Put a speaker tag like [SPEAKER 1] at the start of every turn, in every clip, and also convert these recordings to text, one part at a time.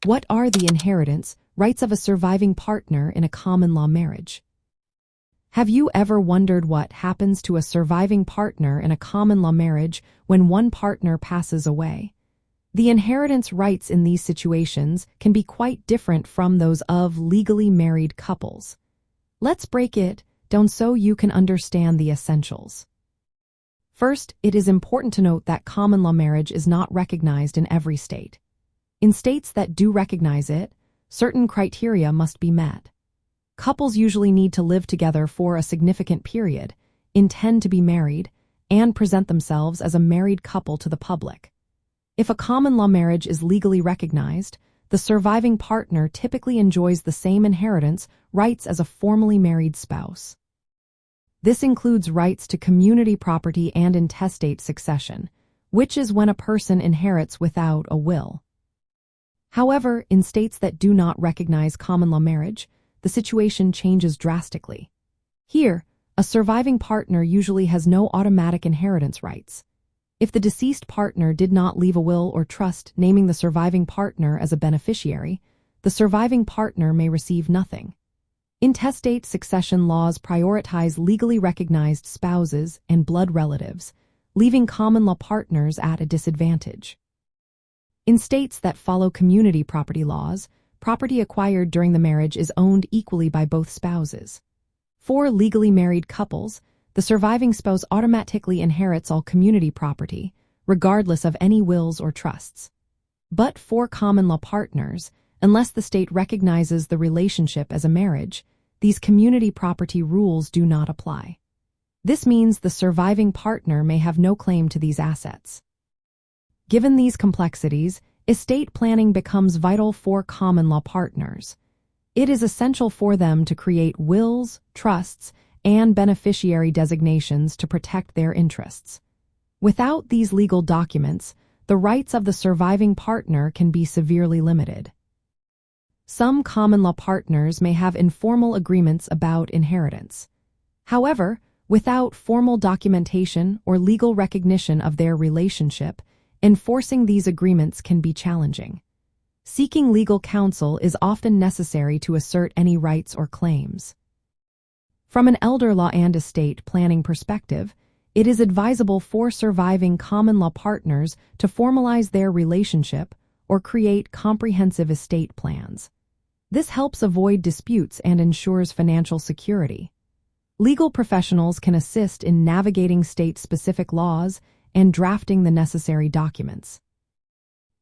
[SPEAKER 1] What are the inheritance rights of a surviving partner in a common law marriage? Have you ever wondered what happens to a surviving partner in a common law marriage when one partner passes away? The inheritance rights in these situations can be quite different from those of legally married couples. Let's break it down so you can understand the essentials. First, it is important to note that common law marriage is not recognized in every state. In states that do recognize it, certain criteria must be met. Couples usually need to live together for a significant period, intend to be married, and present themselves as a married couple to the public. If a common law marriage is legally recognized, the surviving partner typically enjoys the same inheritance rights as a formally married spouse. This includes rights to community property and intestate succession, which is when a person inherits without a will. However, in states that do not recognize common law marriage, the situation changes drastically. Here, a surviving partner usually has no automatic inheritance rights. If the deceased partner did not leave a will or trust naming the surviving partner as a beneficiary, the surviving partner may receive nothing. Intestate succession laws prioritize legally recognized spouses and blood relatives, leaving common law partners at a disadvantage. In states that follow community property laws, property acquired during the marriage is owned equally by both spouses. For legally married couples, the surviving spouse automatically inherits all community property, regardless of any wills or trusts. But for common law partners, unless the state recognizes the relationship as a marriage, these community property rules do not apply. This means the surviving partner may have no claim to these assets. Given these complexities, estate planning becomes vital for common law partners. It is essential for them to create wills, trusts, and beneficiary designations to protect their interests. Without these legal documents, the rights of the surviving partner can be severely limited. Some common law partners may have informal agreements about inheritance. However, without formal documentation or legal recognition of their relationship, enforcing these agreements can be challenging. Seeking legal counsel is often necessary to assert any rights or claims. From an elder law and estate planning perspective, it is advisable for surviving common law partners to formalize their relationship or create comprehensive estate plans. This helps avoid disputes and ensures financial security. Legal professionals can assist in navigating state-specific laws and drafting the necessary documents.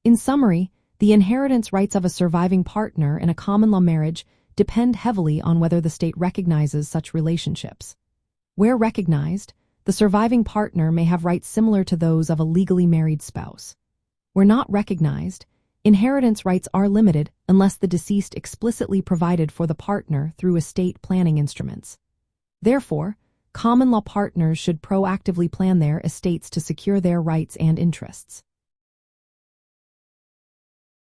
[SPEAKER 1] In summary, the inheritance rights of a surviving partner in a common law marriage depend heavily on whether the state recognizes such relationships. Where recognized, the surviving partner may have rights similar to those of a legally married spouse. Where not recognized, inheritance rights are limited unless the deceased explicitly provided for the partner through estate planning instruments. Therefore, common law partners should proactively plan their estates to secure their rights and interests.